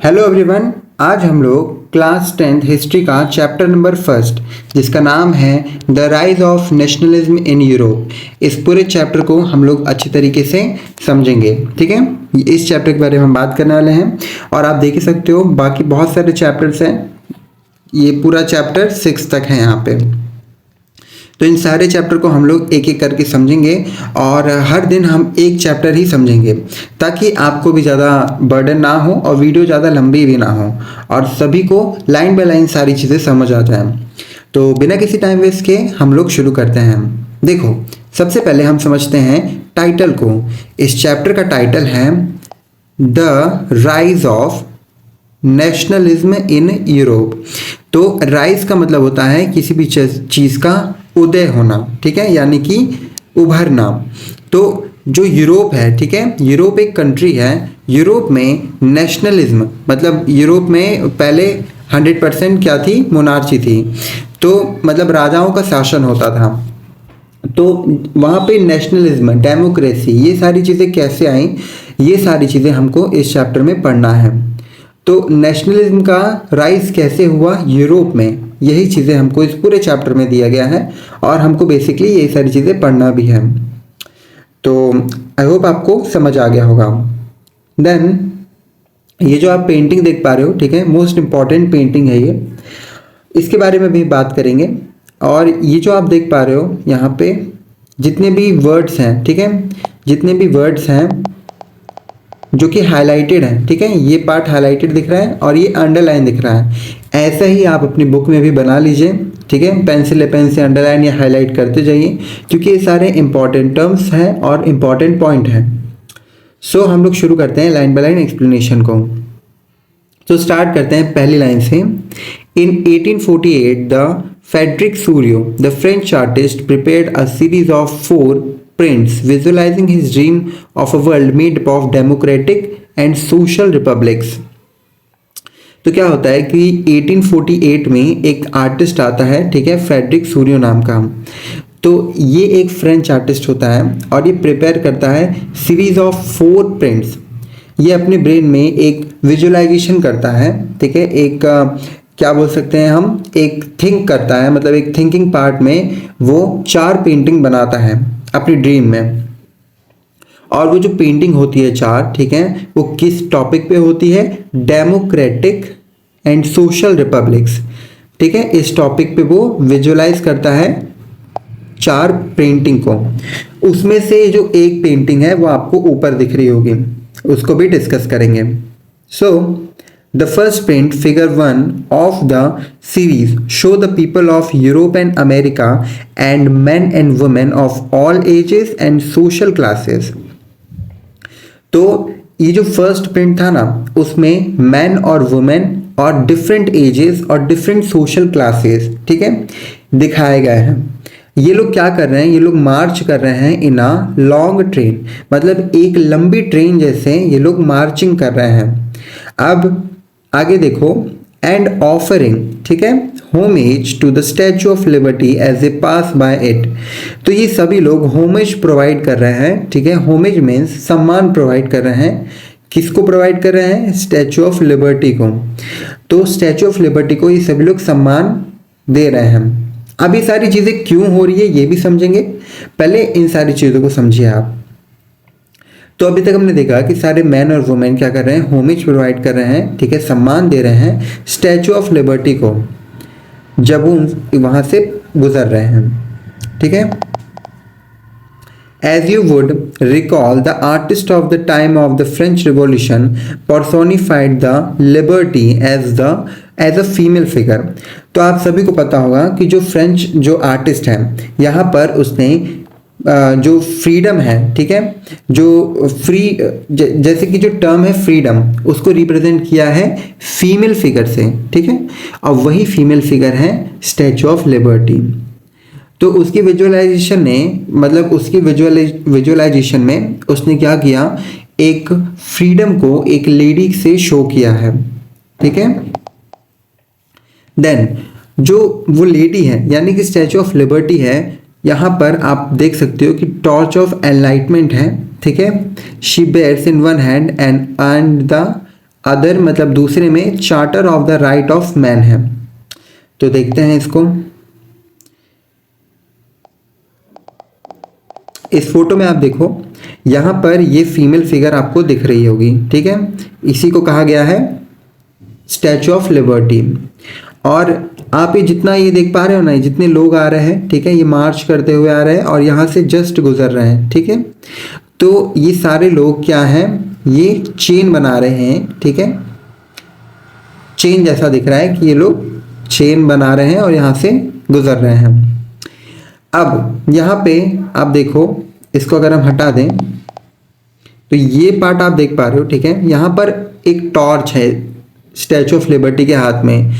Hello everyone. आज हम लोग क्लास 10th हिस्ट्री का चैप्टर नंबर फर्स्ट जिसका नाम है the rise of nationalism in Europe, इस पूरे चैप्टर को हम लोग अच्छी तरीके से समझेंगे। ठीक है, इस चैप्टर के बारे में हम बात करने वाले हैं और आप देख ही सकते हो बाकी बहुत सारे चैप्टर्स हैं। ये पूरा चैप्टर 6 तक है यहाँ पे, तो इन सारे चैप्टर को हम लोग एक एक करके समझेंगे और हर दिन हम एक चैप्टर ही समझेंगे ताकि आपको भी ज़्यादा बर्डन ना हो और वीडियो ज़्यादा लंबी भी ना हो और सभी को लाइन बाय लाइन सारी चीज़ें समझ आ जाए। तो बिना किसी टाइम वेस्ट के हम लोग शुरू करते हैं। देखो, सबसे पहले हम समझते हैं टाइटल को। इस चैप्टर का टाइटल है the rise of nationalism in Europe. तो राइज का मतलब होता है किसी भी चीज़ का उदय होना, ठीक है, यानी कि उभरना। तो जो यूरोप है, ठीक है, यूरोप एक कंट्री है। यूरोप में नेशनलिज्म मतलब यूरोप में पहले 100% क्या थी, मोनार्ची थी। तो मतलब राजाओं का शासन होता था। तो वहाँ पे नेशनलिज्म, डेमोक्रेसी, ये सारी चीज़ें कैसे आई, ये सारी चीज़ें हमको इस चैप्टर में पढ़ना है। तो नेशनलिज्म का राइज कैसे हुआ यूरोप में, यही चीज़ें हमको इस पूरे चैप्टर में दिया गया है और हमको बेसिकली ये सारी चीज़ें पढ़ना भी है। तो आई होप आपको समझ आ गया होगा। देन ये जो आप पेंटिंग देख पा रहे हो, ठीक है, मोस्ट इम्पॉर्टेंट पेंटिंग है ये, इसके बारे में भी बात करेंगे। और ये जो आप देख पा रहे हो यहाँ पे जितने भी वर्ड्स हैं, ठीक है, जितने भी वर्ड्स हैं जो कि हाईलाइटेड है, ठीक है, ये पार्ट हाईलाइटेड दिख रहा है और ये अंडरलाइन दिख रहा है। ऐसा ही आप अपनी बुक में भी बना लीजिए, ठीक है, पेंसिल या पेन से अंडरलाइन या हाईलाइट करते जाइए क्योंकि ये सारे इंपॉर्टेंट टर्म्स हैं और इंपॉर्टेंट पॉइंट हैं। सो हम लोग शुरू करते हैं लाइन बाय लाइन एक्सप्लेनेशन को। तो स्टार्ट करते हैं पहली लाइन से। In 1848 the Frederic Sorrieu the French artist prepared a series of 4 prints visualizing his dream of a world made up of democratic and social republics। तो क्या होता है कि 1848 में एक आर्टिस्ट आता है, ठीक है, फ्रेडरिक सूरियो नाम का। तो ये एक फ्रेंच आर्टिस्ट होता है और ये प्रिपेयर करता है सीरीज ऑफ 4 प्रिंट्स। ये अपने ब्रेन में एक विजुअलाइजेशन करता है, ठीक है, एक क्या बोल सकते हैं हम, एक थिंक करता है, मतलब एक थिंकिंग पार्ट में वो 4 पेंटिंग बनाता है अपनी ड्रीम में। और वो जो पेंटिंग होती है 4, ठीक है, वो किस टॉपिक पे होती है, डेमोक्रेटिक एंड सोशल रिपब्लिक्स, ठीक है, इस टॉपिक पे वो विजुअलाइज करता है 4 पेंटिंग को। उसमें से जो एक पेंटिंग है वो आपको ऊपर दिख रही होगी, उसको भी डिस्कस करेंगे। सो the first print, figure 1 of the series, show the people of Europe and America and men and women of all ages and social classes। तो ये जो फर्स्ट प्रिंट था ना, उसमें मैन और वुमेन और डिफरेंट एजेस और डिफरेंट सोशल क्लासेस, ठीक है, दिखाए गए हैं। ये लोग क्या कर रहे हैं, ये लोग मार्च कर रहे हैं इन अ लॉन्ग ट्रेन, मतलब एक लंबी ट्रेन जैसे ये लोग मार्चिंग कर रहे हैं। अब आगे देखो, एंड ऑफरिंग, ठीक है, homage to the Statue of Liberty as a pass by it. तो ये सभी लोग होमेज प्रोवाइड कर रहे हैं, ठीक है, होमेज मीन्स सम्मान प्रोवाइड कर रहे हैं। किसको प्रोवाइड कर रहे हैं, स्टैचू ऑफ लिबर्टी को। तो स्टैचू ऑफ लिबर्टी को ये सभी लोग सम्मान दे रहे हैं। अब ये सारी चीज़ें क्यों हो रही है ये भी समझेंगे, पहले इन सारी चीज़ों को समझिए आप। तो अभी तक हमने देखा कि सारे मैन और वुमेन क्या कर रहे हैं, होमेज प्रोवाइड कर रहे हैं, ठीक है, सम्मान दे रहे हैं स्टैचू ऑफ लिबर्टी को जब वो वहाँ से गुजर रहे हैं, ठीक है। As you would recall, the artist of the time of the French Revolution personified the liberty as a female figure। तो आप सभी को पता होगा कि जो फ्रेंच जो आर्टिस्ट है यहाँ पर उसने जो फ्रीडम है, ठीक है, जो जैसे कि जो टर्म है फ्रीडम, उसको रिप्रेजेंट किया है फीमेल फिगर से, ठीक है, और वही फीमेल फिगर है स्टैचू ऑफ लिबर्टी। तो उसकी विजुअलाइजेशन ने, मतलब उसकी विजुअलाइजेशन में उसने क्या किया, एक फ्रीडम को एक लेडी से शो किया है, ठीक है। देन जो वो लेडी है यानी कि स्टैचू ऑफ लिबर्टी है, यहाँ पर आप देख सकते हो कि टॉर्च ऑफ एनलाइटमेंट है, ठीक है। She bears in one hand and the other मतलब दूसरे में charter of the right of man है। तो देखते हैं इसको। इस फोटो में आप देखो, यहाँ पर ये फीमेल फिगर आपको दिख रही होगी, ठीक है। इसी को कहा गया है स्टैचू ऑफ लिबर्टी। और आप ये जितना ये देख पा रहे हो ना, जितने लोग आ रहे हैं, ठीक है, ये मार्च करते हुए आ रहे हैं और यहाँ से जस्ट गुजर रहे हैं, ठीक है। तो ये सारे लोग क्या हैं, ये चेन बना रहे हैं, ठीक है। चेन जैसा दिख रहा है कि ये लोग चेन बना रहे हैं और यहाँ से गुजर रहे हैं। अब यहाँ पे आप देखो, इसको अगर हम हटा दें तो ये पार्ट आप देख पा रहे हो, ठीक है। यहाँ पर एक टॉर्च है स्टैचू ऑफ लिबर्टी के हाथ में।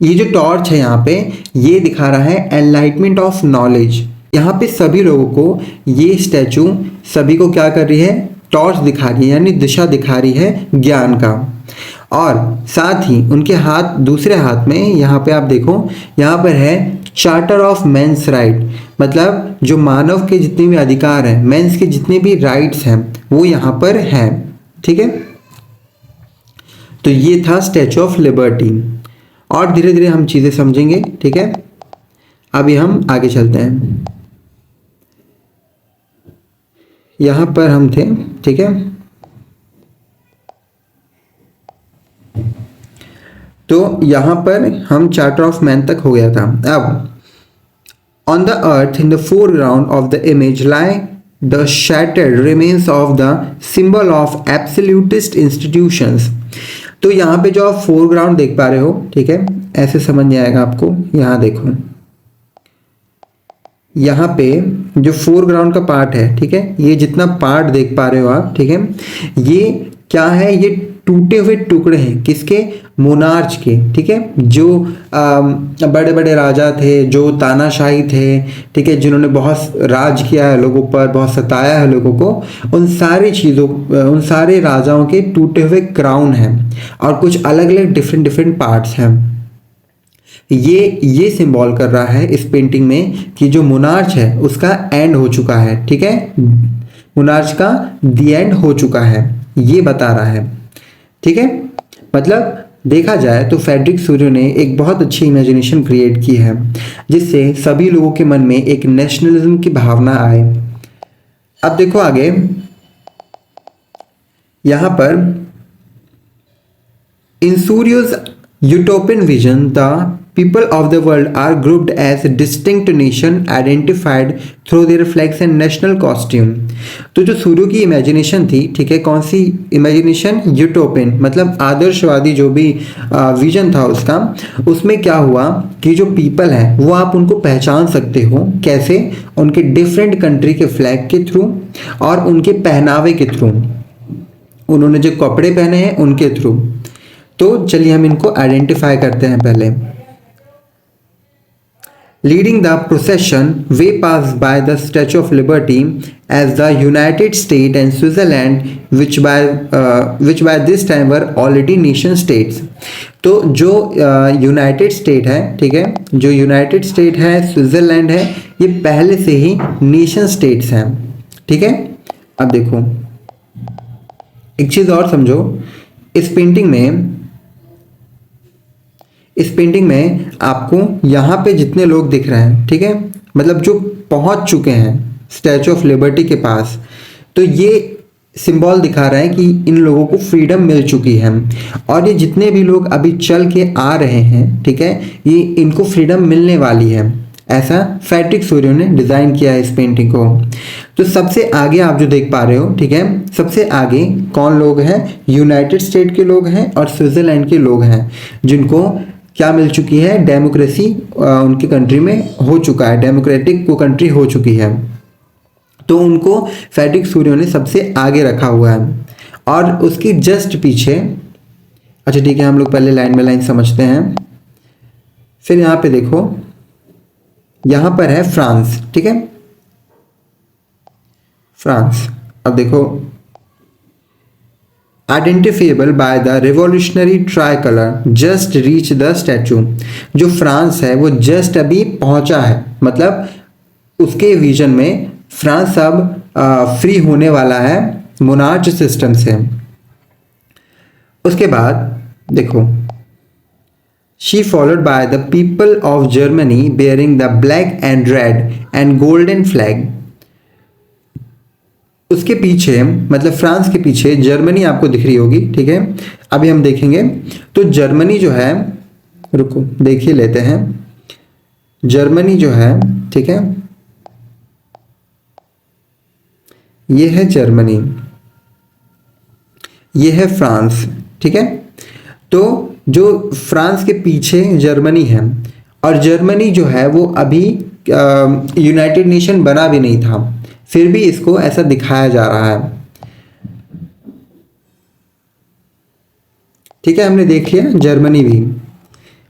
ये जो टॉर्च है यहाँ पे, ये दिखा रहा है एनलाइटमेंट ऑफ नॉलेज। यहाँ पे सभी लोगों को ये स्टैचू सभी को क्या कर रही है, टॉर्च दिखा रही है, यानी दिशा दिखा रही है ज्ञान का। और साथ ही उनके हाथ, दूसरे हाथ में यहाँ पे आप देखो, यहाँ पर है चार्टर ऑफ मेंस राइट, मतलब जो मानव के जितने भी अधिकार हैं, मेंस के जितने भी राइट्स हैं वो यहाँ पर हैं, ठीक है। तो ये था स्टैचू ऑफ लिबर्टी। और धीरे धीरे हम चीज़ें समझेंगे, ठीक है। अभी हम आगे चलते हैं। यहाँ पर हम थे, ठीक है। तो यहाँ पर हम चार्टर ऑफ मैन तक हो गया था। अब on the earth in the foreground of the image lie the shattered remains of the symbol of absolutist institutions। तो यहाँ पे जो आप फोरग्राउंड देख पा रहे हो, ठीक है, ऐसे समझ नहीं आएगा आपको। यहाँ देखो, यहाँ पे जो फोरग्राउंड का पार्ट है, ठीक है, ये जितना पार्ट देख पा रहे हो आप, ठीक है, ये क्या है, ये टूटे हुए टुकड़े हैं किसके, मोनार्च के, ठीक है। जो बड़े बड़े राजा थे, जो तानाशाही थे, ठीक है, जिन्होंने बहुत राज किया है लोगों पर, बहुत सताया है लोगों को, उन सारी चीज़ों, उन सारे राजाओं के टूटे हुए क्राउन हैं और कुछ अलग अलग डिफरेंट पार्ट्स हैं। ये सिंबल कर रहा है इस पेंटिंग में कि जो मोनार्च है उसका एंड हो चुका है, ठीक है, मोनार्च का द एंड हो चुका है, ये बता रहा है, ठीक है। मतलब देखा जाए तो फ्रेडरिक सूर्य ने एक बहुत अच्छी इमेजिनेशन क्रिएट की है, जिससे सभी लोगों के मन में एक नेशनलिज्म की भावना आए। अब देखो आगे, यहां पर इन सूर्य's utopian vision, the people of the world are grouped as a distinct nation identified through their flags and national costume। तो जो सूर्य की इमेजिनेशन थी, ठीक है, कौन सी इमेजिनेशन, यूटोपियन, मतलब आदर्शवादी जो भी विजन था उसका, उसमें क्या हुआ कि जो पीपल हैं वो आप उनको पहचान सकते हो, कैसे, उनके डिफरेंट कंट्री के फ्लैग के थ्रू और उनके पहनावे के थ्रू, उन्होंने जो कपड़े पहने हैं उनके थ्रू। तो चलिए हम इनको आइडेंटिफाई करते हैं पहले। Leading the procession they pass by the Statue of Liberty as the United State and Switzerland which by this time were already nation states. तो जो यूनाइटेड स्टेट है, ठीक है, जो यूनाइटेड स्टेट है, स्विट्जरलैंड है, ये पहले से ही नेशन स्टेट्स हैं, ठीक है। अब देखो एक चीज़ और समझो, इस पेंटिंग में आपको यहाँ पे जितने लोग दिख रहे हैं, ठीक है, मतलब जो पहुँच चुके हैं स्टैचू ऑफ लिबर्टी के पास, तो ये सिंबल दिखा रहा है कि इन लोगों को फ्रीडम मिल चुकी है। और ये जितने भी लोग अभी चल के आ रहे हैं, ठीक है, ये इनको फ्रीडम मिलने वाली है, ऐसा फ्रेडरिक सूर्य ने डिज़ाइन किया है इस पेंटिंग को। तो सबसे आगे आप जो देख पा रहे हो, ठीक है, सबसे आगे कौन लोग हैं, यूनाइटेड स्टेट के लोग हैं और स्विट्जरलैंड के लोग हैं, जिनको क्या मिल चुकी है, डेमोक्रेसी उनकी कंट्री में हो चुका है, डेमोक्रेटिक वो कंट्री हो चुकी है। तो उनको फ्रेडरिक सूर्य ने सबसे आगे रखा हुआ है। और उसकी जस्ट पीछे, अच्छा ठीक है, हम लोग पहले लाइन बाय लाइन समझते हैं। फिर यहाँ पे देखो, यहाँ पर है फ्रांस, ठीक है, फ्रांस। अब देखो, identifiable by the revolutionary tricolour just reach the statue. जो फ्रांस है वो जस्ट अभी पहुंचा है, मतलब उसके विजन में फ्रांस अब फ्री होने वाला है मोनार्च सिस्टम से। उसके बाद देखो, she followed by the people of Germany bearing the black and red and golden flag. उसके पीछे मतलब फ्रांस के पीछे जर्मनी आपको दिख रही होगी, ठीक है। अभी हम देखेंगे तो जर्मनी जो है, रुको देख ही लेते हैं। जर्मनी जो है, ठीक है, ये है जर्मनी, ये है फ्रांस, ठीक है। तो जो फ्रांस के पीछे जर्मनी है, और जर्मनी जो है वो अभी यूनाइटेड नेशन बना भी नहीं था, फिर भी इसको ऐसा दिखाया जा रहा है, ठीक है। हमने देख लिया जर्मनी भी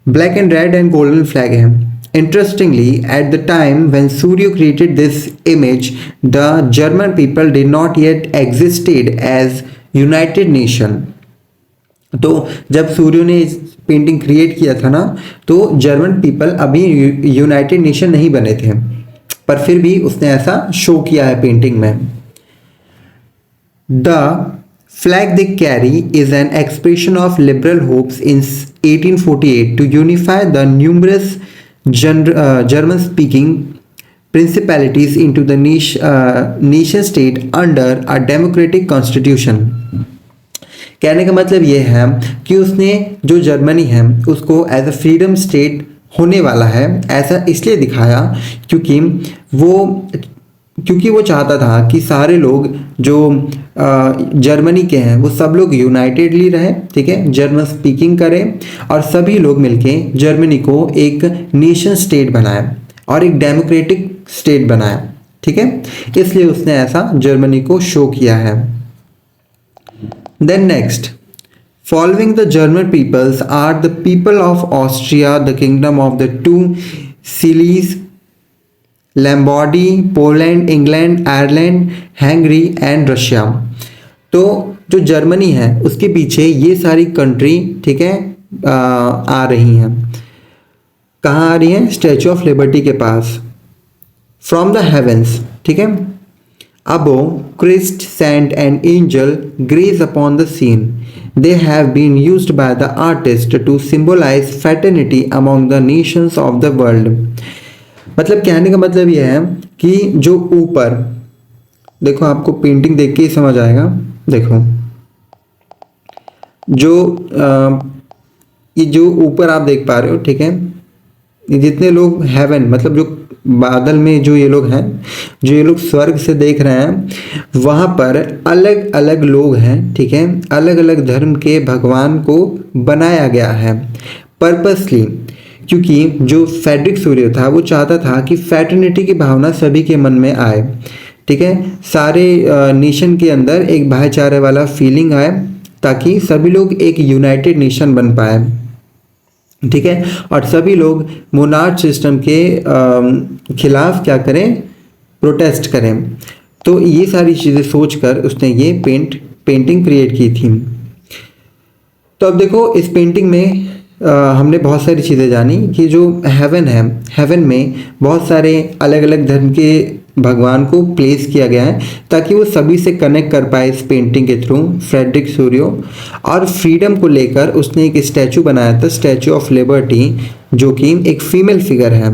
black and red and golden flag है। Interestingly, at the time when Suryo created this image, the German people did not yet existed as United Nation. तो जब सूर्यो ने इस पेंटिंग क्रिएट किया था ना, तो जर्मन पीपल अभी यूनाइटेड नेशन नहीं बने थे, पर फिर भी उसने ऐसा शो किया है पेंटिंग में। The flag they carry is an expression of liberal hopes in 1848 to unify the numerous German speaking principalities into the nation state under a democratic constitution। कहने का मतलब ये है कि उसने जो जर्मनी है उसको एज अ फ्रीडम स्टेट होने वाला है ऐसा इसलिए दिखाया क्योंकि वो चाहता था कि सारे लोग जो जर्मनी के हैं वो सब लोग यूनाइटेडली रहें, ठीक है, जर्मन स्पीकिंग करें और सभी लोग मिलके जर्मनी को एक नेशन स्टेट बनाएं और एक डेमोक्रेटिक स्टेट बनाएं, ठीक है। इसलिए उसने ऐसा जर्मनी को शो किया है। Then next, following the German peoples are the people of Austria, the kingdom of the two Sicilies, Lombardy, Poland, England, Ireland, Hungary and Russia. तो जो जर्मनी है उसके पीछे ये सारी कंट्री, ठीक है, आ रही हैं। कहाँ आ रही हैं? स्टैचू ऑफ लिबर्टी के पास। फ्रॉम द हेवेंस, ठीक है, above Christ, saint and angel grace upon the scene. They have been used by the artist to symbolize fraternity among the nations of the world. मतलब कहने का मतलब यह है कि जो ऊपर देखो, आपको पेंटिंग देख के ही समझ आएगा। देखो ये जो ऊपर आप देख पा रहे हो, ठीक है, जितने लोग हेवन मतलब जो बादल में जो ये लोग हैं, जो ये लोग स्वर्ग से देख रहे हैं, वहाँ पर अलग अलग लोग हैं, ठीक है, अलग अलग धर्म के भगवान को बनाया गया है पर्पसली, क्योंकि जो फ्रेडरिक सूर्य था वो चाहता था कि फ्रेटर्निटी की भावना सभी के मन में आए, ठीक है, सारे नेशन के अंदर एक भाईचारे वाला फीलिंग आए ताकि सभी लोग एक यूनाइटेड नेशन बन पाए, ठीक है, और सभी लोग मोनार्च सिस्टम के खिलाफ क्या करें, प्रोटेस्ट करें। तो ये सारी चीज़ें सोचकर उसने ये पेंटिंग क्रिएट की थी। तो अब देखो इस पेंटिंग में हमने बहुत सारी चीज़ें जानी कि जो हेवन है, हेवन में बहुत सारे अलग अलग धर्म के भगवान को प्लेस किया गया है ताकि वो सभी से कनेक्ट कर पाए इस पेंटिंग के थ्रू, फ्रेडरिक सूर्यो। और फ्रीडम को लेकर उसने एक स्टैचू बनाया था, स्टैचू ऑफ लिबर्टी, जो कि एक फीमेल फिगर है।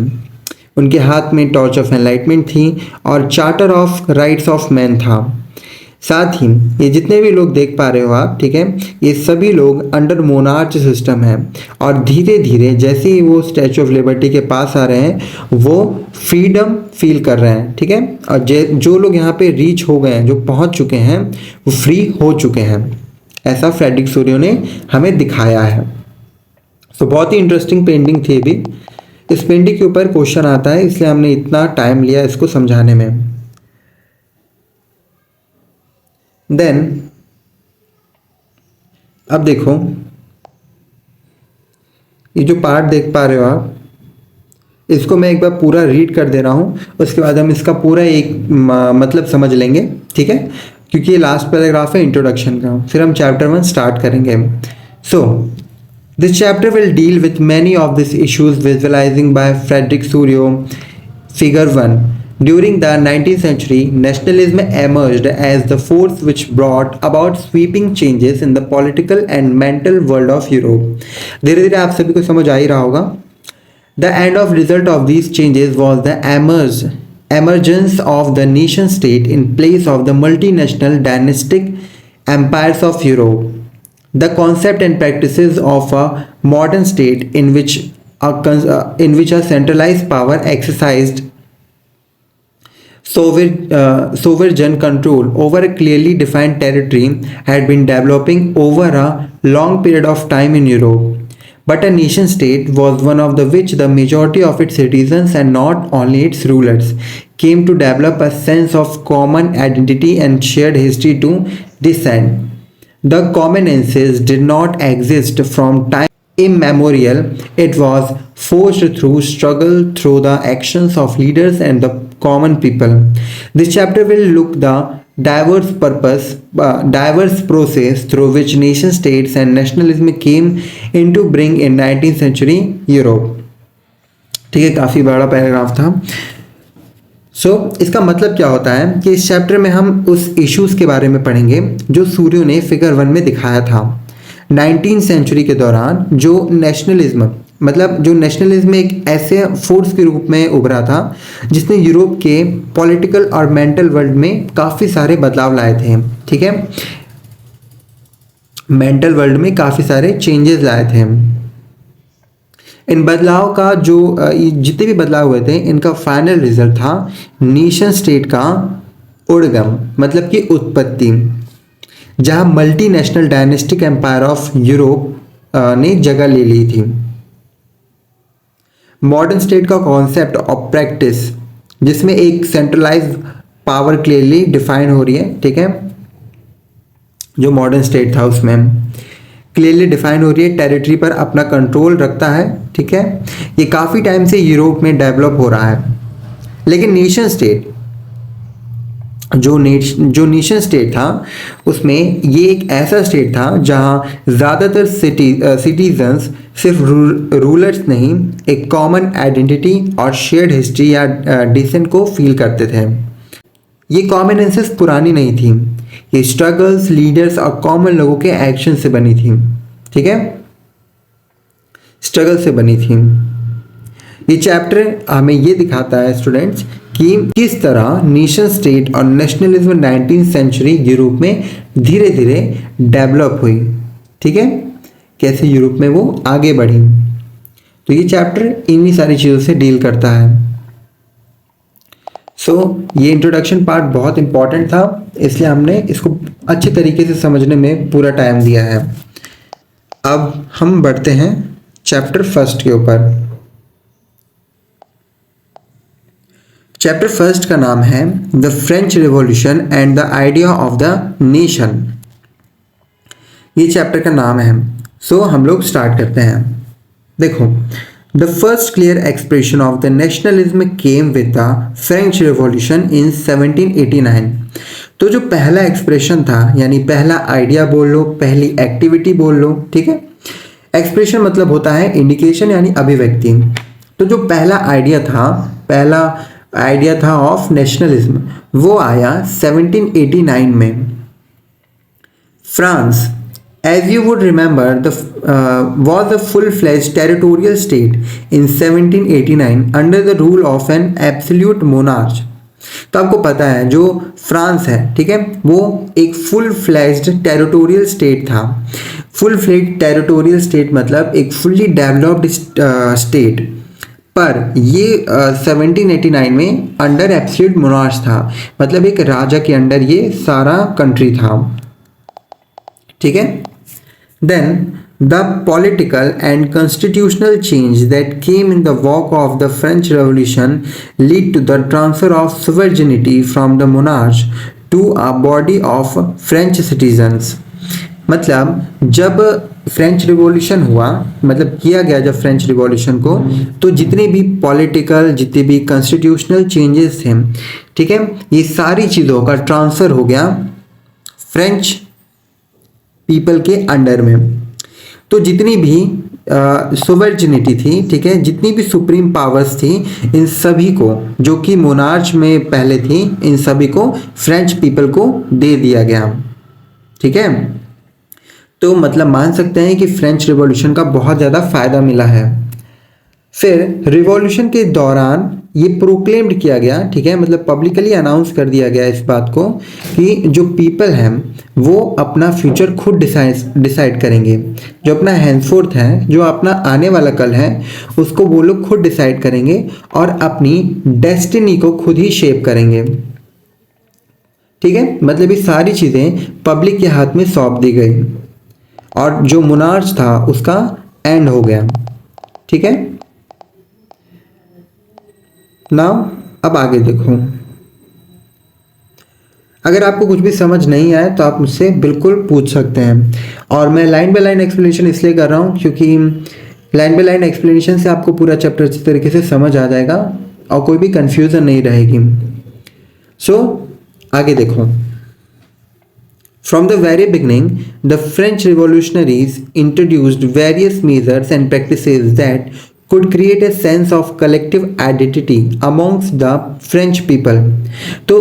उनके हाथ में टॉर्च ऑफ एनलाइटमेंट थी और charter of rights of man था। साथ ही ये जितने भी लोग देख पा रहे हो आप, ठीक है, ये सभी लोग अंडर मोनार्च सिस्टम है और धीरे धीरे जैसे ही वो स्टैचू ऑफ लिबर्टी के पास आ रहे हैं वो फ्रीडम फील कर रहे हैं, ठीक है, और जो लोग यहाँ पे रीच हो गए हैं, जो पहुँच चुके हैं, वो फ्री हो चुके हैं। ऐसा फ्रेडरिक सूर्यो ने हमें दिखाया है। तो बहुत ही इंटरेस्टिंग पेंटिंग थी। भी इस पेंटिंग के ऊपर क्वेश्चन आता है, इसलिए हमने इतना टाइम लिया इसको समझाने में। देन अब देखो ये जो पार्ट देख पा रहे हो आप, इसको मैं एक बार पूरा रीड कर दे रहा हूँ, उसके बाद हम इसका पूरा एक मतलब समझ लेंगे, ठीक है, क्योंकि ये लास्ट पैराग्राफ है इंट्रोडक्शन का, फिर हम चैप्टर 1 स्टार्ट करेंगे। So this chapter will deal with many of this issues visualizing by Frederic Sorrieu. Figure 1, During the 19th century, nationalism emerged as the force which brought about sweeping changes in the political and mental world of Europe. धीरे धीरे आप सभी को समझ आ ही रहा होगा. The end of result of these changes was the emergence of the nation state in place of the multinational dynastic empires of Europe. The concept and practices of a modern state in which a centralized power exercised sovereign control over a clearly defined territory had been developing over a long period of time in Europe. But a nation state was one of which the majority of its citizens and not only its rulers came to develop a sense of common identity and shared history to descend. The convenances did not exist from time immemorial. It was forged through struggle, through the actions of leaders and the common people. This chapter will look the diverse process through which nation states and nationalism came into being in 19th century Europe. ठीक है, काफ़ी बड़ा paragraph था. इसका मतलब क्या होता है कि इस चैप्टर में हम उस इश्यूज़ के बारे में पढ़ेंगे जो सूर्यो ने फिगर 1 में दिखाया था. 19th सेंचुरी के दौरान जो नेशनलिज्म एक ऐसे फोर्स के रूप में उभरा था जिसने यूरोप के पॉलिटिकल और मेंटल वर्ल्ड में काफ़ी सारे बदलाव लाए थे. ठीक है, मेंटल वर्ल्ड में काफ़ी सारे चेंजेस लाए थे. इन बदलाव का जितने भी बदलाव हुए थे इनका फाइनल रिजल्ट था नेशन स्टेट का उद्गम, मतलब कि उत्पत्ति, जहां multinational dynastic empire of Europe ने जगह ले ली थी. मॉडर्न स्टेट का कॉन्सेप्ट और प्रैक्टिस जिसमें एक सेंट्रलाइज्ड पावर क्लियरली डिफाइन हो रही है. ठीक है, जो मॉडर्न स्टेट था उसमें क्लियरली डिफाइन हो रही है, टेरिटरी पर अपना कंट्रोल रखता है. ठीक है, ये काफ़ी टाइम से यूरोप में डेवलप हो रहा है. लेकिन नेशन स्टेट जो नेशन स्टेट था उसमें ये एक ऐसा स्टेट था जहां ज़्यादातर सिटीजन्स सिर्फ रूलर्स नहीं, एक कॉमन आइडेंटिटी और शेयर्ड हिस्ट्री या डिसेंट को फील करते थे. ये कॉमनेंसेस पुरानी नहीं थी, ये स्ट्रगल्स, लीडर्स और कॉमन लोगों के एक्शन से बनी थी. ठीक है, स्ट्रगल से बनी थी. ये चैप्टर हमें ये दिखाता है स्टूडेंट्स कि किस तरह नेशन स्टेट और नेशनलिज्म 19th सेंचुरी यूरोप में धीरे धीरे डेवलप हुई. ठीक है, कैसे यूरोप में वो आगे बढ़ी. तो ये चैप्टर इन्हीं सारी चीज़ों से डील करता है. ये इंट्रोडक्शन पार्ट बहुत इंपॉर्टेंट था, इसलिए हमने इसको अच्छे तरीके से समझने में पूरा टाइम दिया है. अब हम बढ़ते हैं चैप्टर 1 के ऊपर. चैप्टर 1 का नाम है the French revolution and the idea of the nation. ये चैप्टर का नाम है. हम लोग स्टार्ट करते हैं. देखो, the first clear expression of the nationalism came with the French revolution in 1789. तो जो पहला एक्सप्रेशन था, यानी पहला आइडिया बोल लो, पहली एक्टिविटी बोल लो. ठीक है, एक्सप्रेशन मतलब होता है इंडिकेशन यानी अभिव्यक्ति. तो जो पहला आइडिया था ऑफ नेशनलिज्म वो आया 1789 में. France, as you would remember, was a full-fledged territorial state in 1789 under the rule of an absolute monarch. तो आपको पता है जो फ्रांस है, ठीक है, वो एक फुल फ्लैज्ड टेरिटोरियल स्टेट था. फुल फ्लैज्ड टेरिटोरियल स्टेट मतलब एक फुल्ली डेवलप्ड स्टेट. पर ये 1789 में अंडर एब्सोल्यूट मोनार्च था, मतलब एक राजा के अंडर ये सारा कंट्री था. ठीक है, then the political and constitutional change that came in the wake of the French Revolution led to the transfer of sovereignty from the monarch to a body of French citizens. मतलब जब French revolution हुआ, मतलब किया गया जब French revolution को, तो जितने भी पॉलिटिकल, जितने भी कॉन्स्टिट्यूशनल चेंजेस थे, ठीक है, ये सारी चीज़ों का ट्रांसफ़र हो गया फ्रेंच पीपल के अंडर में. तो जितनी भी सोवर्जिनिटी थी, ठीक है, जितनी भी सुप्रीम पावर्स थी, इन सभी को, जो कि मोनार्च में पहले थी, इन सभी को फ्रेंच पीपल को दे दिया गया, ठीक है। तो मतलब मान सकते हैं कि फ्रेंच रिवॉल्यूशन का बहुत ज़्यादा फायदा मिला है। फिर रिवॉल्यूशन के दौरान ये प्रोक्लेम्ड किया गया, ठीक है, मतलब पब्लिकली अनाउंस कर दिया गया इस बात को कि जो पीपल हैं वो अपना फ्यूचर खुद डिसाइड करेंगे, जो अपना हैंसफोर्थ है, जो अपना आने वाला कल है, उसको वो लोग खुद डिसाइड करेंगे और अपनी डेस्टिनी को खुद ही शेप करेंगे, ठीक है। मतलब ये सारी चीज़ें पब्लिक के हाथ में सौंप दी गई और जो मोनार्च था उसका एंड हो गया, ठीक है। नाउ अब आगे देखो, अगर आपको कुछ भी समझ नहीं आए तो आप मुझसे बिल्कुल पूछ सकते हैं, और मैं लाइन बाय लाइन एक्सप्लेनेशन इसलिए कर रहा हूँ क्योंकि लाइन बाय लाइन एक्सप्लेनेशन से आपको पूरा चैप्टर अच्छी तरीके से समझ आ जाएगा और कोई भी कंफ्यूजन नहीं रहेगी। सो आगे देखो, From the very beginning, the French revolutionaries introduced various measures and practices that could create a sense of collective identity amongst the French people. तो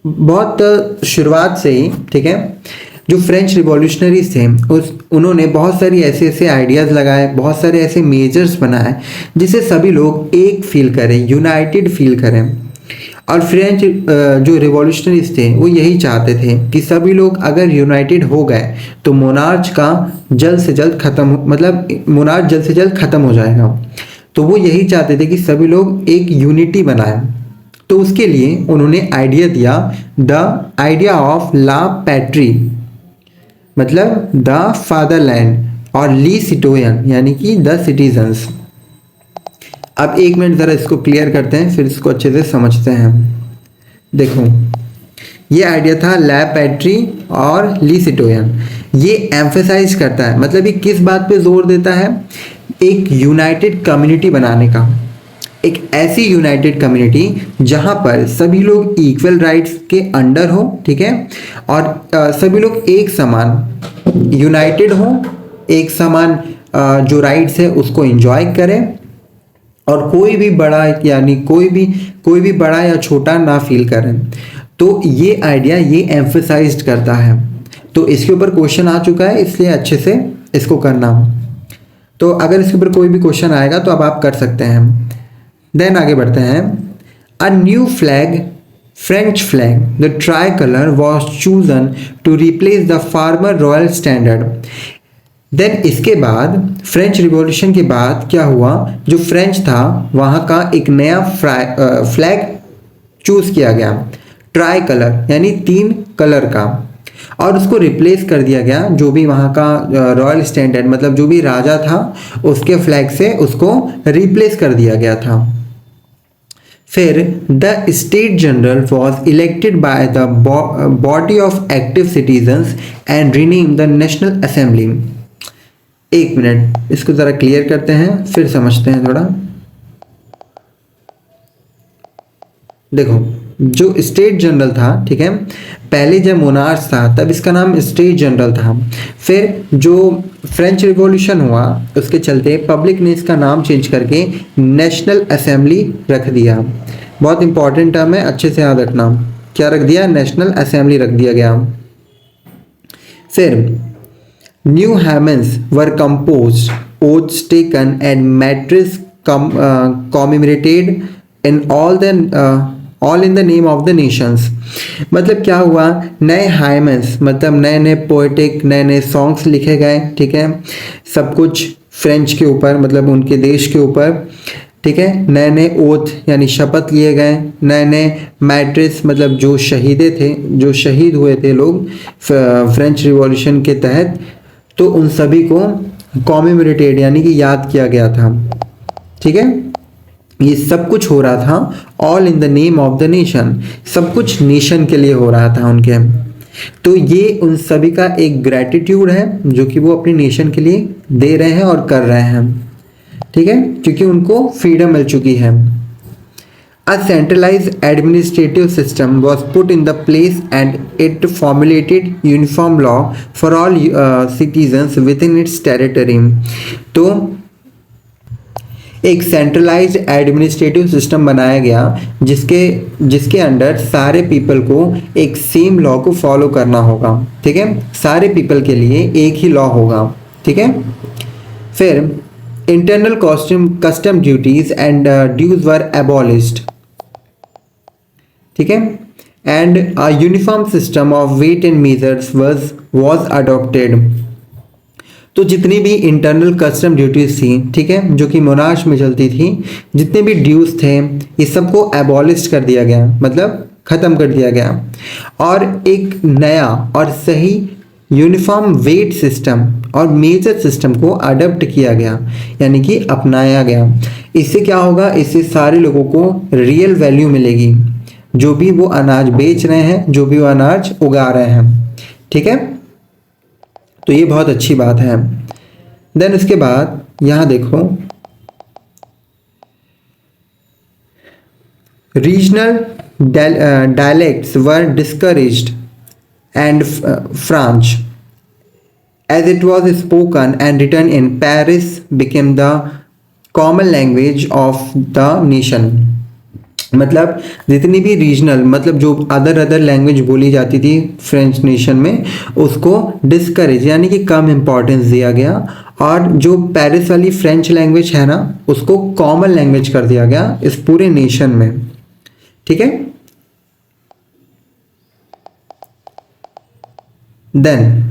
बहुत शुरुआत से ही, ठीक है, जो फ्रेंच रिवॉल्यूशनरीज थे उन्होंने बहुत सारी ऐसे आइडियाज़ लगाए, बहुत सारे ऐसे मेजर्स बनाए जिससे सभी लोग एक फील करें, यूनाइटेड फील करें। और फ्रेंच जो रिवॉल्यूशनरीज थे वो यही चाहते थे कि सभी लोग अगर यूनाइटेड हो गए तो मोनार्च का जल्द से जल्द मोनार्च जल्द से जल्द ख़त्म हो जाएगा। तो वो यही चाहते थे कि सभी लोग एक यूनिटी बनाएं। तो उसके लिए उन्होंने आइडिया दिया, द आइडिया ऑफ ला पैट्री, मतलब द फादरलैंड, और ली सिटोयन यानी कि द सिटीजन्स। अब एक मिनट ज़रा इसको क्लियर करते हैं, फिर इसको अच्छे से समझते हैं। देखो, ये आइडिया था ला पैट्री और ली सिटोयन। ये एम्फेसाइज करता है, मतलब ये किस बात पे जोर देता है, एक यूनाइटेड कम्युनिटी बनाने का, एक ऐसी यूनाइटेड कम्युनिटी जहाँ पर सभी लोग इक्वल राइट्स के अंडर हो, ठीक है, और सभी लोग एक समान यूनाइटेड हो, एक समान जो राइट्स है उसको एंजॉय करें, और कोई भी बड़ा यानी कोई भी बड़ा या छोटा ना फील करें। तो ये आइडिया ये एम्फेसाइज्ड करता है। तो इसके ऊपर क्वेश्चन आ चुका है, इसलिए अच्छे से इसको करना। तो अगर इसके ऊपर कोई भी क्वेश्चन आएगा तो अब आप कर सकते हैं। देन आगे बढ़ते हैं। A new flag, French flag, the tricolour was chosen to replace the former royal standard. Then इसके बाद फ्रेंच रिवॉल्यूशन के बाद क्या हुआ, जो फ्रेंच था वहाँ का एक नया फ्लैग चूज़ किया गया, ट्राई कलर यानी 3 कलर का, और उसको रिप्लेस कर दिया गया जो भी वहाँ का रॉयल स्टैंडर्ड, मतलब जो भी राजा था उसके फ्लैग से उसको रिप्लेस कर दिया गया था। फिर the state general was elected by the body of active citizens and rename the national assembly. एक मिनट इसको ज़रा क्लियर करते हैं, फिर समझते हैं थोड़ा। देखो, जो स्टेट जनरल था, ठीक है, पहले जब मोनार्च था तब इसका नाम स्टेट जनरल था। फिर जो फ्रेंच रिवॉल्यूशन हुआ उसके चलते पब्लिक ने इसका नाम चेंज करके नेशनल असेंबली रख दिया। बहुत इंपॉर्टेंट टर्म है, अच्छे से याद रखना। क्या रख दिया? नेशनल असेंबली रख दिया गया। फिर new hymns were composed, oaths taken and martyrs commemorated in all in the name of the nations। मतलब क्या हुआ, नए हाइमन्स मतलब नए पोएटिक नए सॉन्ग्स लिखे गए, ठीक है, सब कुछ फ्रेंच के ऊपर मतलब उनके देश के ऊपर, ठीक है, नए ओथ यानी शपथ लिए गए, नए मैट्रिस मतलब जो शहीदे थे, जो शहीद हुए थे लोग फ्रेंच रिवॉल्यूशन के तहत, तो उन सभी को कॉमेमोरेटेड यानी कि याद किया गया था, ठीक है। ये सब कुछ हो रहा था all in the name of the nation, सब कुछ नेशन के लिए हो रहा था उनके। तो ये उन सभी का एक ग्रैटिट्यूड है जो कि वो अपने नेशन के लिए दे रहे हैं और कर रहे हैं, ठीक है, क्योंकि उनको फ्रीडम मिल चुकी है। A centralized administrative system was put in the place and it formulated uniform law for all citizens within its territory। तो एक सेंट्रलाइज्ड एडमिनिस्ट्रेटिव सिस्टम बनाया गया जिसके अंडर सारे पीपल को एक सेम लॉ को फॉलो करना होगा। ठीक है, सारे पीपल के लिए एक ही लॉ होगा। ठीक है, फिर internal custom duties and dues were abolished. ठीक है, and a uniform system of weight and measures was adopted. तो जितनी भी इंटरनल कस्टम ड्यूटीज थी, ठीक है, जो कि मोनार्च में चलती थी, जितने भी ड्यूज थे, ये सबको एबॉलिश कर दिया गया, मतलब ख़त्म कर दिया गया, और एक नया और सही यूनिफॉर्म वेट सिस्टम और मेजर सिस्टम को अडॉप्ट किया गया, यानी कि अपनाया गया। इससे क्या होगा, इससे सारे लोगों को रियल वैल्यू मिलेगी, जो भी वो अनाज बेच रहे हैं, जो भी वो अनाज उगा रहे हैं। ठीक है, तो ये बहुत अच्छी बात है। देन उसके बाद यहाँ देखो, regional dialects were discouraged and French, as it was spoken and written in Paris, became the common language of the nation। मतलब जितनी भी रीजनल, मतलब जो अदर लैंग्वेज बोली जाती थी फ्रेंच नेशन में, उसको डिस्करेज यानी कि कम इम्पोर्टेंस दिया गया, और जो पेरिस वाली फ्रेंच लैंग्वेज है ना, उसको कॉमन लैंग्वेज कर दिया गया इस पूरे नेशन में। ठीक है, देन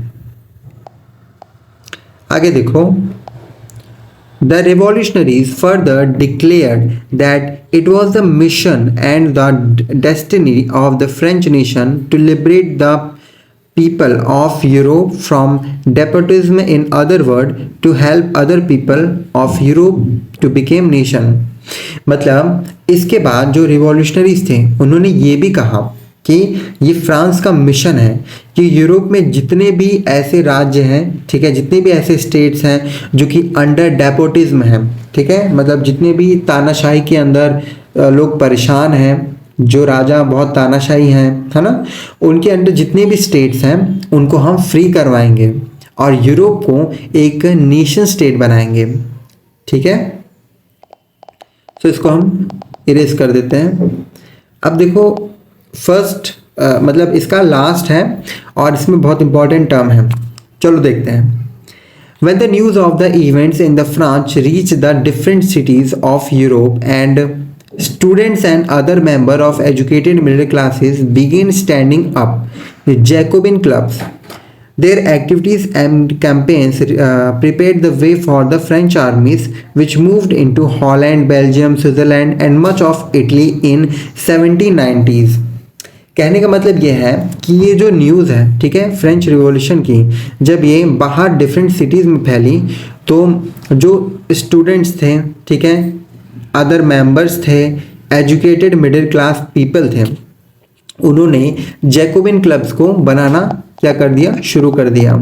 आगे देखो, the revolutionaries further declared that it was the mission and the destiny of the French nation to liberate the people of Europe from despotism, in other words, to help other people of Europe to become nation। मतलब इसके बाद जो revolutionaries थे, उन्होंने ये भी कहा कि ये फ्रांस का मिशन है कि यूरोप में जितने भी ऐसे राज्य हैं, ठीक है, जितने भी ऐसे स्टेट्स हैं जो कि अंडर डेपोटिज्म हैं, ठीक है, मतलब जितने भी तानाशाही के अंदर लोग परेशान हैं, जो राजा बहुत तानाशाही हैं, है ना, उनके अंडर जितने भी स्टेट्स हैं उनको हम फ्री करवाएंगे और यूरोप को एक नेशन स्टेट बनाएंगे। ठीक है, तो इसको हम इरेज कर देते हैं। अब देखो, फर्स्ट मतलब इसका लास्ट है और इसमें बहुत इंपॉर्टेंट टर्म है, चलो देखते हैं। When the news of the events in the France reached the different cities of Europe, and students and other members of educated middle classes began standing up with Jacobin clubs. Their activities and campaigns prepared the way for the French armies, which moved into Holland, Belgium, Switzerland, and much of Italy in 1790s। कहने का मतलब ये है कि ये जो news है, ठीक है, फ्रेंच रिवॉल्यूशन की, जब ये बाहर डिफरेंट सिटीज़ में फैली, तो जो स्टूडेंट्स थे, ठीक है, अदर मेंबर्स थे, एजुकेटेड मिडिल क्लास पीपल थे, उन्होंने जैकोबिन क्लब्स को बनाना क्या कर दिया, शुरू कर दिया।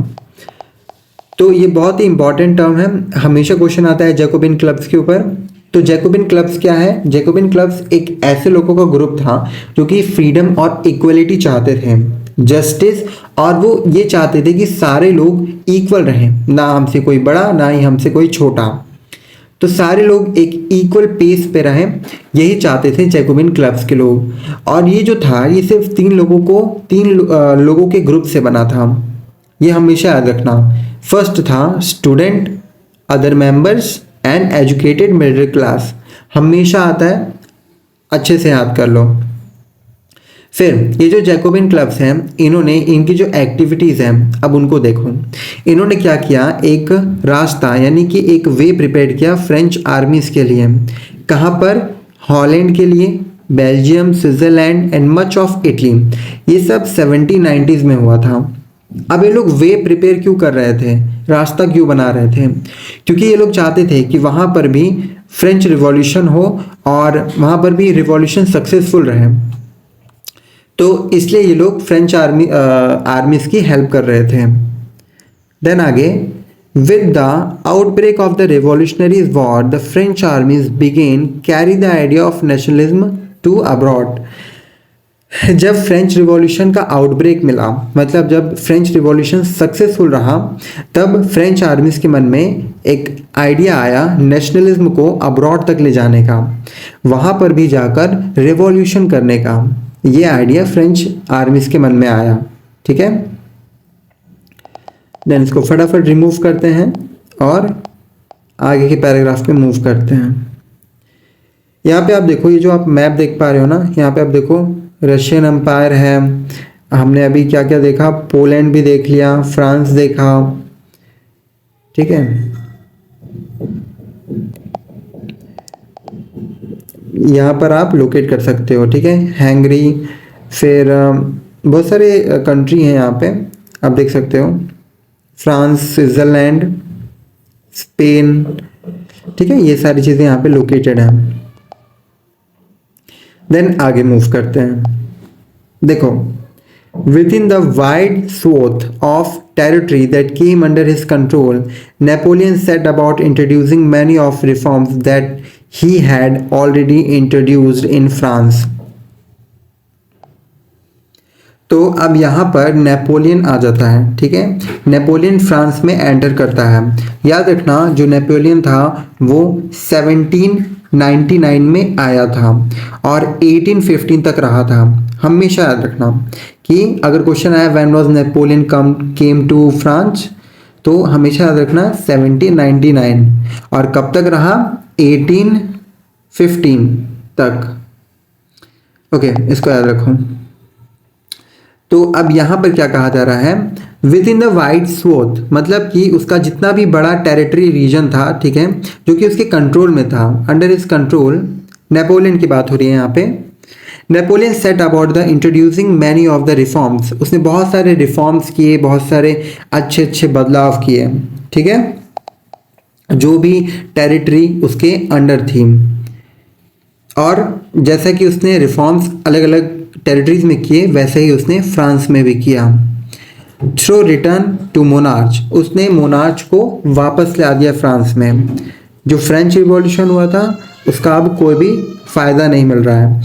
तो ये बहुत ही इंपॉर्टेंट टर्म है, हमेशा क्वेश्चन आता है जैकोबिन क्लब्स के ऊपर। तो जैकोबिन क्लब्स क्या है? जैकोबिन क्लब्स एक ऐसे लोगों का ग्रुप था जो कि फ्रीडम और इक्वलिटी चाहते थे, जस्टिस, और वो ये चाहते थे कि सारे लोग इक्वल रहें, ना हमसे कोई बड़ा ना ही हमसे कोई छोटा, तो सारे लोग एक इक्वल पेस पे रहें, यही चाहते थे जैकोबिन क्लब्स के लोग। और ये जो था, ये सिर्फ तीन लोगों के ग्रुप से बना था, ये हमेशा याद रखना। फर्स्ट था student, other members and educated middle class, हमेशा आता है, अच्छे से याद कर लो। फिर ये जो जैकोबिन क्लब्स हैं, इन्होंने इनकी जो एक्टिविटीज़ हैं, अब उनको देखो, इन्होंने क्या किया, एक रास्ता यानी कि एक वे प्रिपेयर किया फ्रेंच आर्मीज़ के लिए। कहाँ पर? हॉलैंड के लिए, Belgium, Switzerland and much of Italy. ये सब 1790s में हुआ था। अब ये लोग वे प्रिपेयर क्यों कर रहे थे, रास्ता क्यों बना रहे थे? क्योंकि ये लोग चाहते थे कि वहाँ पर भी फ्रेंच रिवॉल्यूशन हो और वहाँ पर भी रिवॉल्यूशन सक्सेसफुल रहे, तो इसलिए ये लोग फ्रेंच आर्मीज़ की हेल्प कर रहे थे। देन आगे, with the outbreak of the revolutionaries war, the French armies began carry the idea of nationalism to abroad. जब फ्रेंच रिवॉल्यूशन का आउटब्रेक मिला, मतलब जब फ्रेंच रिवॉल्यूशन सक्सेसफुल रहा, तब फ्रेंच आर्मीज़ के मन में एक आइडिया आया नेशनलिज्म को अब्रॉड तक ले जाने का, वहाँ पर भी जाकर रिवॉल्यूशन करने का। ये आइडिया फ्रेंच आर्मीज के मन में आया। ठीक है, देन इसको फटाफट रिमूव करते हैं और आगे के पैराग्राफ पे मूव करते हैं। यहाँ पे आप देखो, ये जो आप मैप देख पा रहे हो ना, यहाँ पे आप देखो रशियन एम्पायर है, हमने अभी क्या क्या देखा, पोलैंड भी देख लिया, फ्रांस देखा। ठीक है, यहाँ पर आप लोकेट कर सकते हो। ठीक है, हैंगरी, फिर बहुत सारे कंट्री हैं यहाँ पे आप देख सकते हो, फ्रांस, स्विट्ज़रलैंड, स्पेन। ठीक है, ये सारी चीज़ें यहाँ पे लोकेटेड हैं। देन आगे मूव करते हैं। देखो, within the wide swath of territory that came under his control, Napoleon set about introducing many of reforms that he had already introduced in France. तो अब यहाँ पर नेपोलियन आ जाता है। ठीक है, नेपोलियन फ्रांस में एंटर करता है। याद रखना, जो नेपोलियन था वो 1799 में आया था और 1815 तक रहा था। हमेशा याद रखना कि अगर क्वेश्चन आया when was Napoleon came to France, तो हमेशा याद रखना 1799, और कब तक रहा, 1815 तक। ओके, इसको याद रखो। तो अब यहाँ पर क्या कहा जा रहा है, विद इन द वाइड स्वॉथ, मतलब कि उसका जितना भी बड़ा टेरिटरी रीजन था, ठीक है, जो कि उसके कंट्रोल में था, अंडर हिज कंट्रोल, नेपोलियन की बात हो रही है यहाँ पे। Napoleon set about the introducing many of the reforms, उसने बहुत सारे रिफॉर्म्स किए, बहुत सारे अच्छे अच्छे बदलाव किए। ठीक है, जो भी टेरिटरी उसके अंडर थी, और जैसा कि उसने रिफॉर्म्स अलग अलग टेरिटरीज में किए, वैसे ही उसने फ्रांस में भी किया। थ्रू रिटर्न टू मोनार्च, उसने मोनार्च को वापस ला दिया फ्रांस में। जो फ्रेंच रिवॉल्यूशन हुआ था उसका अब कोई भी फ़ायदा नहीं मिल रहा है,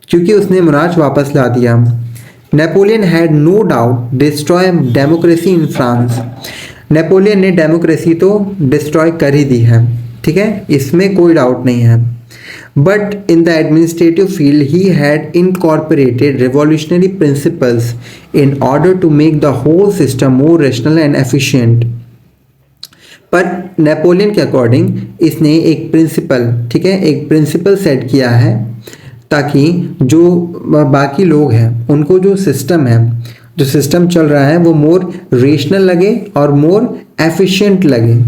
क्योंकि उसने मोनार्च वापस ला दिया। Napoleon had no doubt destroy democracy in France, Napoleon ने डेमोक्रेसी तो डिस्ट्रॉय कर ही दी है। ठीक है, इसमें कोई डाउट नहीं है। But in the administrative field, he had incorporated revolutionary principles in order to make the whole system more rational and efficient. पर नेपोलियन के अकॉर्डिंग इसने एक प्रिंसिपल, ठीक है, एक प्रिंसिपल सेट किया है ताकि जो बाकी लोग हैं उनको जो सिस्टम है, जो सिस्टम चल रहा है, वो मोर रेशनल लगे और मोर एफिशिएंट लगे।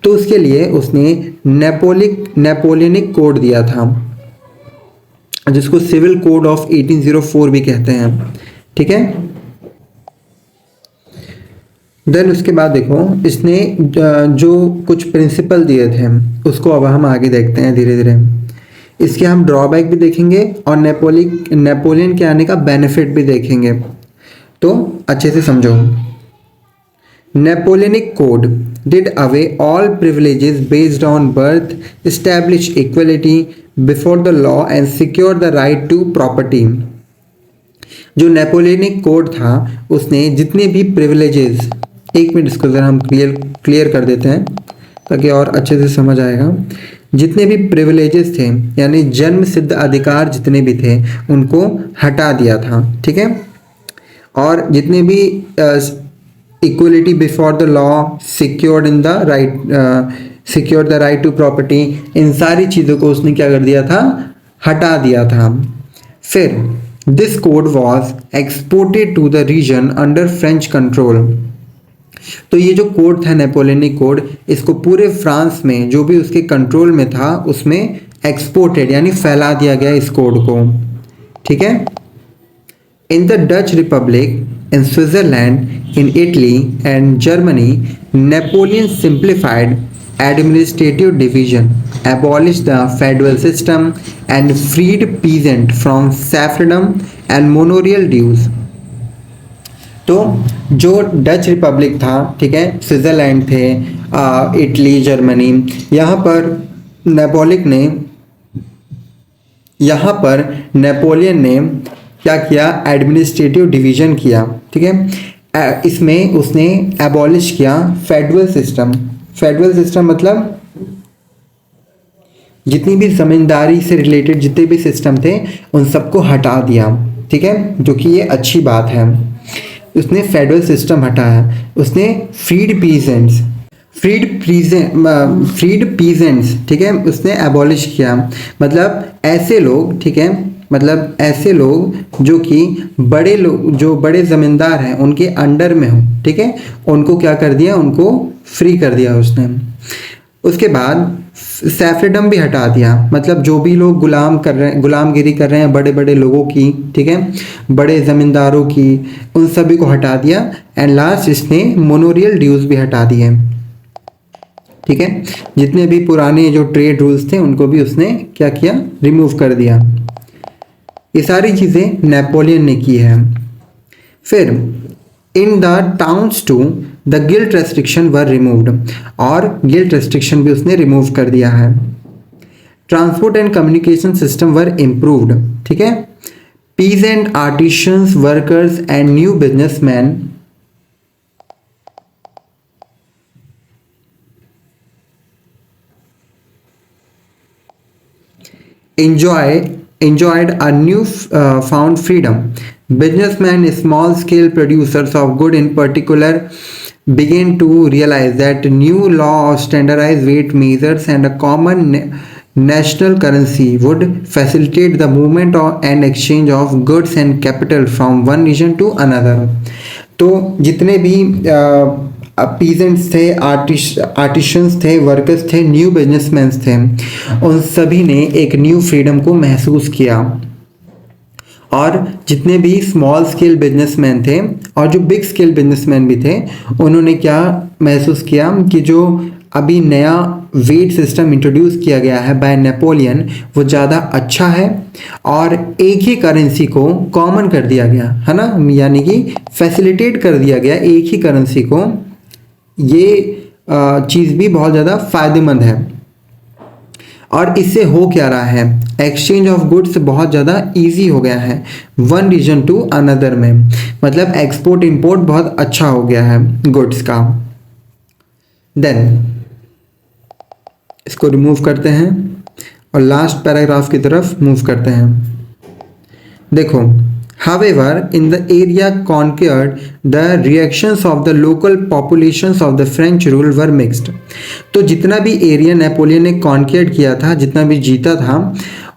तो उसके लिए उसने नेपोलियनिक कोड दिया था, जिसको सिविल कोड ऑफ 1804 भी कहते हैं। ठीक है, देन उसके बाद देखो, इसने जो कुछ प्रिंसिपल दिए थे उसको अब हम आगे देखते हैं धीरे धीरे। इसके हम ड्रॉबैक भी देखेंगे और नेपोलियन के आने का बेनिफिट भी देखेंगे, तो अच्छे से समझो। Napoleonic Code did away all privileges based on birth, established equality before the law and secured the right to property. जो नेपोलियनिक कोड था उसने जितने भी प्रिविलेजेस, एक मिनट इसको ज़रा हम क्लियर कर देते हैं ताकि और अच्छे से समझ आएगा। जितने भी प्रिविलेजेस थे, यानी जन्म सिद्ध अधिकार जितने भी थे, उनको हटा दिया था। ठीक है, और जितने भी equality before the law, secured the right to property, इन सारी चीज़ों को उसने क्या कर दिया था, हटा दिया था। फिर this code was exported to the region under French control. तो ये जो कोड था नेपोलियनिक कोड, इसको पूरे फ्रांस में जो भी उसके कंट्रोल में था उसमें एक्सपोर्टेड यानी फैला दिया गया इस कोड को। ठीक है, in the Dutch Republic, in Switzerland, in Italy and Germany, Napoleon simplified administrative division, abolished the feudal system and freed peasants from serfdom and manorial dues. तो जो डच रिपब्लिक था, ठीक है, स्विट्ज़रलैंड थे, इटली, जर्मनी, यहाँ पर Napoleon ने क्या किया, एडमिनिस्ट्रेटिव डिवीज़न किया। ठीक है, इसमें उसने एबॉलिश किया फेडरल सिस्टम, फेडरल सिस्टम मतलब जितनी भी जमींदारी से रिलेटेड जितने भी सिस्टम थे उन सबको हटा दिया, ठीक है, जो कि ये अच्छी बात है। उसने फेडरल सिस्टम हटाया, उसने फ्रीड पीजेंट्स, ठीक है, उसने एबॉलिश किया। मतलब ऐसे लोग, ठीक है, मतलब ऐसे लोग जो कि बड़े लोग, जो बड़े ज़मींदार हैं उनके अंडर में हो, ठीक है, उनको क्या कर दिया, उनको फ्री कर दिया उसने। उसके बाद सैफरडम भी हटा दिया, मतलब जो भी लोग गुलामगिरी कर रहे हैं बड़े बड़े लोगों की, ठीक है, बड़े ज़मींदारों की, उन सभी को हटा दिया। एंड लास्ट इसने मोनोरियल ड्यूज भी हटा दिए, ठीक है, जितने भी पुराने जो ट्रेड रूल्स थे उनको भी उसने क्या किया, रिमूव कर दिया। ये सारी चीज़ें नेपोलियन ने की है। फिर in the towns to the guild restriction were removed, और गिल्ट रेस्ट्रिक्शन भी उसने रिमूव कर दिया है। Transport and communication system were improved, ठीक है। Peasant, artisans, workers and new businessman enjoyed a new found freedom. Businessmen, small scale producers of good in particular, began to realize that new law of standardized weight measures and a common national currency would facilitate the movement and exchange of goods and capital from one region to another. तो जितने भी peasants थे, artisans थे, workers थे, new businessman थे, उन सभी ने एक न्यू फ्रीडम को महसूस किया। और जितने भी स्मॉल स्केल बिजनेसमैन थे और जो बिग स्केल बिजनेसमैन भी थे, उन्होंने क्या महसूस किया कि जो अभी नया वेट सिस्टम इंट्रोड्यूस किया गया है बाय नेपोलियन, वो ज़्यादा अच्छा है और एक ही करेंसी को कॉमन कर दिया गया है ना, यानी कि फैसिलिटेट कर दिया गया एक ही करेंसी को। ये चीज़ भी बहुत ज़्यादा फ़ायदेमंद है। और इससे हो क्या रहा है, एक्सचेंज ऑफ गुड्स बहुत ज़्यादा इजी हो गया है वन रीजन टू अनदर में, मतलब एक्सपोर्ट इंपोर्ट बहुत अच्छा हो गया है गुड्स का। देन इसको रिमूव करते हैं और लास्ट पैराग्राफ की तरफ मूव करते हैं। देखो, however in the area conquered the reactions of the local populations of the French rule were mixed। तो जितना भी एरिया नेपोलियन ने कॉन्क्रिएट किया था, जितना भी जीता था,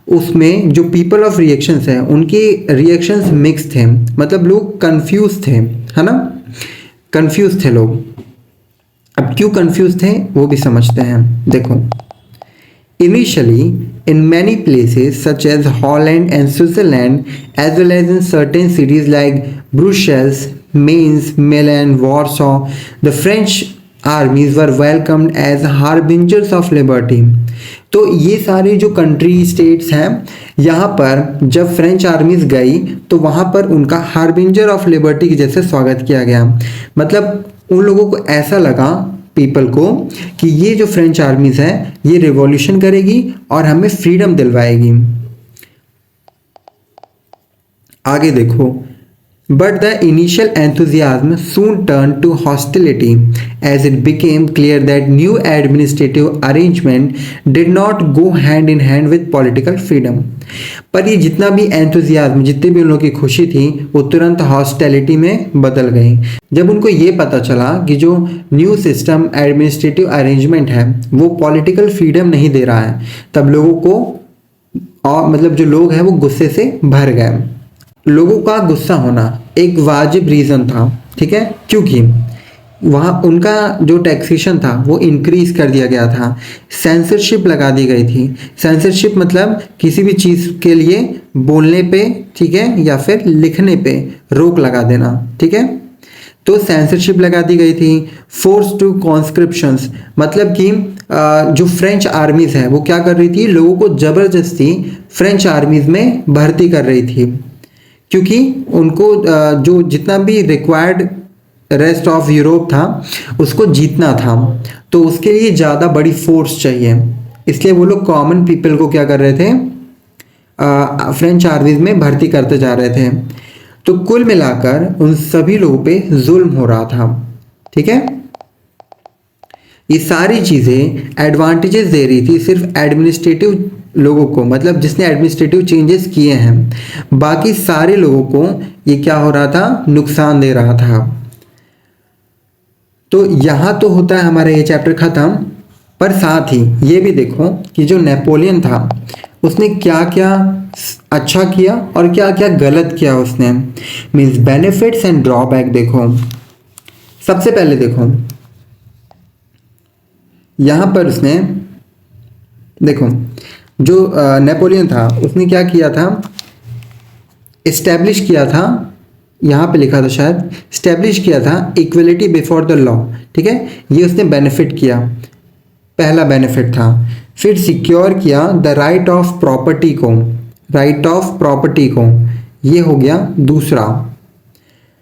उसमें जो पीपल ऑफ रिएक्शंस हैं उनके रिएक्शंस मिक्स थे, मतलब लोग कंफ्यूज थे, है ना, कंफ्यूज थे लोग। अब क्यों कंफ्यूज थे वो भी समझते हैं। देखो, initially in many places such as Holland and Switzerland, as well as in certain cities like Brussels, Mainz, Milan, Warsaw, the French armies were welcomed as harbingers of liberty। तो ये सारे जो कंट्री स्टेट्स हैं, यहाँ पर जब French आर्मीज गई तो वहाँ पर उनका हार्बिंजर ऑफ लिबर्टी के जैसे स्वागत किया गया। मतलब उन लोगों को ऐसा लगा, पीपल को, कि ये जो फ्रेंच आर्मीज है ये रिवॉल्यूशन करेगी और हमें फ्रीडम दिलवाएगी। आगे देखो, but the initial enthusiasm soon turn to hostility as it became clear that new administrative arrangement did not go hand in hand with political freedom. पर ये जितना भी एंथुजियाज्म, जितनी भी उन लोगों की खुशी थी, वो तुरंत हॉस्टिलिटी में बदल गई जब उनको ये पता चला कि जो न्यू सिस्टम एडमिनिस्ट्रेटिव अरेंजमेंट है वो पॉलिटिकल फ्रीडम नहीं दे रहा है। तब लोगों को, और मतलब जो लोग हैं वो गुस्से से भर गए। लोगों का गुस्सा होना एक वाजिब रीज़न था, ठीक है, क्योंकि वहाँ उनका जो टैक्सेशन था वो इंक्रीज कर दिया गया था, सेंसरशिप लगा दी गई थी। सेंसरशिप मतलब किसी भी चीज़ के लिए बोलने पे, ठीक है, या फिर लिखने पे रोक लगा देना, ठीक है, तो सेंसरशिप लगा दी गई थी। फोर्स टू कॉन्स्क्रिप्शंस, मतलब कि जो फ्रेंच आर्मीज़ है वो क्या कर रही थी, लोगों को ज़बरदस्ती फ्रेंच आर्मीज़ में भर्ती कर रही थी, क्योंकि उनको जो जितना भी रिक्वायर्ड रेस्ट ऑफ यूरोप था उसको जीतना था, तो उसके लिए ज़्यादा बड़ी फोर्स चाहिए। इसलिए वो लोग कॉमन पीपल को क्या कर रहे थे, फ्रेंच आर्मीज में भर्ती करते जा रहे थे। तो कुल मिलाकर उन सभी लोगों पे जुल्म हो रहा था, ठीक है। ये सारी चीज़ें एडवांटेजेस दे रही थी सिर्फ एडमिनिस्ट्रेटिव लोगों को, मतलब जिसने एडमिनिस्ट्रेटिव चेंजेस किए हैं। बाकी सारे लोगों को ये क्या हो रहा था, नुकसान दे रहा था। तो यहाँ तो होता है हमारा ये चैप्टर ख़त्म, पर साथ ही ये भी देखो कि जो नेपोलियन था उसने क्या क्या अच्छा किया और क्या क्या गलत किया उसने। मीन्स बेनिफिट्स एंड ड्रॉबैक देखो। सबसे पहले देखो यहाँ पर उसने देखो जो नेपोलियन था उसने क्या किया था, इस्टेब्लिश किया था, यहाँ पे लिखा था शायद, इस्टेब्लिश किया था इक्वलिटी बिफोर द लॉ। ठीक है, ये उसने बेनिफिट किया, पहला बेनिफिट था। फिर सिक्योर किया द राइट ऑफ प्रॉपर्टी को, राइट ऑफ प्रॉपर्टी को, ये हो गया दूसरा।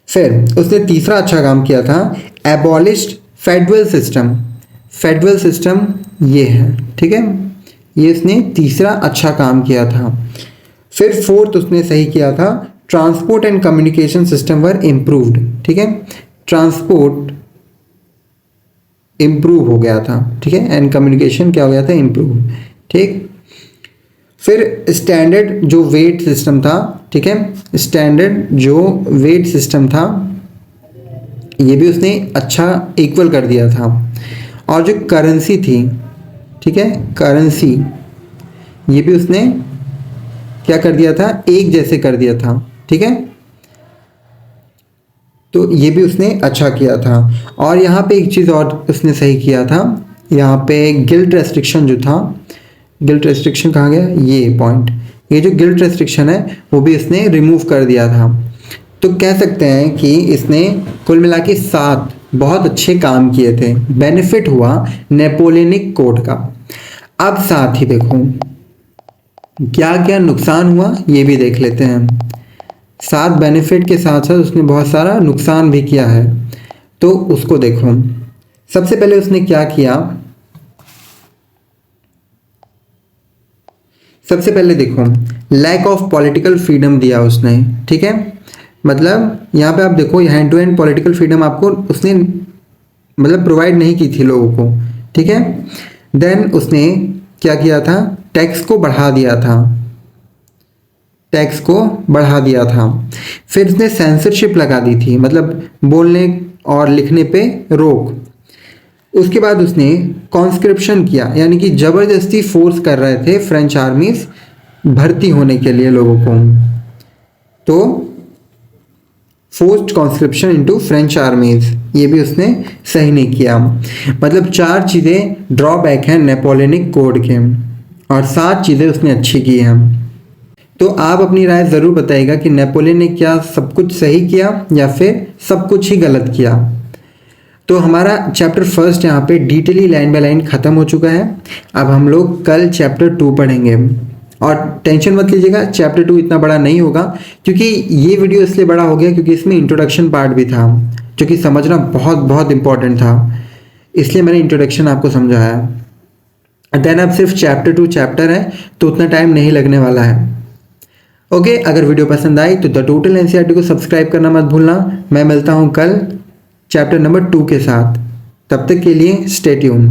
फिर उसने तीसरा अच्छा काम किया था, abolished federal system. Federal system ये है, ठीक है, ये उसने तीसरा अच्छा काम किया था। फिर फोर्थ उसने सही किया था, transport and communication system were improved. ठीक है, ट्रांसपोर्ट इम्प्रूव हो गया था, ठीक है, एंड कम्युनिकेशन क्या हो गया था, इम्प्रूव। ठीक, फिर स्टैंडर्ड जो वेट सिस्टम था, ठीक है, स्टैंडर्ड जो वेट सिस्टम था ये भी उसने अच्छा इक्वल कर दिया था। और जो करेंसी थी, ठीक है, करेंसी ये भी उसने क्या कर दिया था, एक जैसे कर दिया था। ठीक है, तो ये भी उसने अच्छा किया था। और यहाँ पे एक चीज़ और उसने सही किया था, यहाँ पे गिल्ट रेस्ट्रिक्शन जो था, गिल्ट रेस्ट्रिक्शन कहाँ गया, ये पॉइंट, ये जो गिल्ट रेस्ट्रिक्शन है वो भी इसने रिमूव कर दिया था। तो कह सकते हैं कि इसने कुल मिला के 7 बहुत अच्छे काम किए थे, बेनिफिट हुआ नेपोलियनिक कोड का। अब साथ ही देखो क्या क्या नुकसान हुआ ये भी देख लेते हैं। 7 बेनिफिट के साथ साथ उसने बहुत सारा नुकसान भी किया है, तो उसको देखो। सबसे पहले उसने क्या किया, सबसे पहले देखो लैक ऑफ पॉलिटिकल फ्रीडम दिया उसने। ठीक है, मतलब यहाँ पे आप देखो hand to hand political freedom आपको उसने मतलब प्रोवाइड नहीं की थी लोगों को। ठीक है, देन उसने क्या किया था, टैक्स को बढ़ा दिया था, टैक्स को बढ़ा दिया था। फिर उसने सेंसरशिप लगा दी थी, मतलब बोलने और लिखने पे रोक। उसके बाद उसने कॉन्स्क्रिप्शन किया, यानी कि ज़बरदस्ती फोर्स कर रहे थे फ्रेंच आर्मीज भर्ती होने के लिए लोगों को, तो फोर्स्ड कॉन्स्क्रिप्शन इनटू फ्रेंच आर्मीज, ये भी उसने सही नहीं किया। मतलब 4 चीज़ें ड्रॉबैक हैं नेपोलियनिक कोड के और 7 चीज़ें उसने अच्छी की हैं। तो आप अपनी राय ज़रूर बताइएगा कि नेपोलियन ने क्या सब कुछ सही किया या फिर सब कुछ ही गलत किया। तो हमारा चैप्टर फर्स्ट यहाँ पे डिटेली लाइन बाय लाइन ख़त्म हो चुका है। अब हम लोग कल चैप्टर 2 पढ़ेंगे और टेंशन मत लीजिएगा, चैप्टर 2 इतना बड़ा नहीं होगा क्योंकि ये वीडियो इसलिए बड़ा हो गया क्योंकि इसमें इंट्रोडक्शन पार्ट भी था जो कि समझना बहुत बहुत इंपॉर्टेंट था, इसलिए मैंने इंट्रोडक्शन आपको समझाया। देन अब सिर्फ चैप्टर 2 चैप्टर है तो उतना टाइम नहीं लगने वाला है। ओके, अगर वीडियो पसंद आई तो द टोटल एनसीईआरटी को सब्सक्राइब करना मत भूलना। मैं मिलता हूँ कल चैप्टर नंबर 2 के साथ, तब तक के लिए स्टे ट्यून।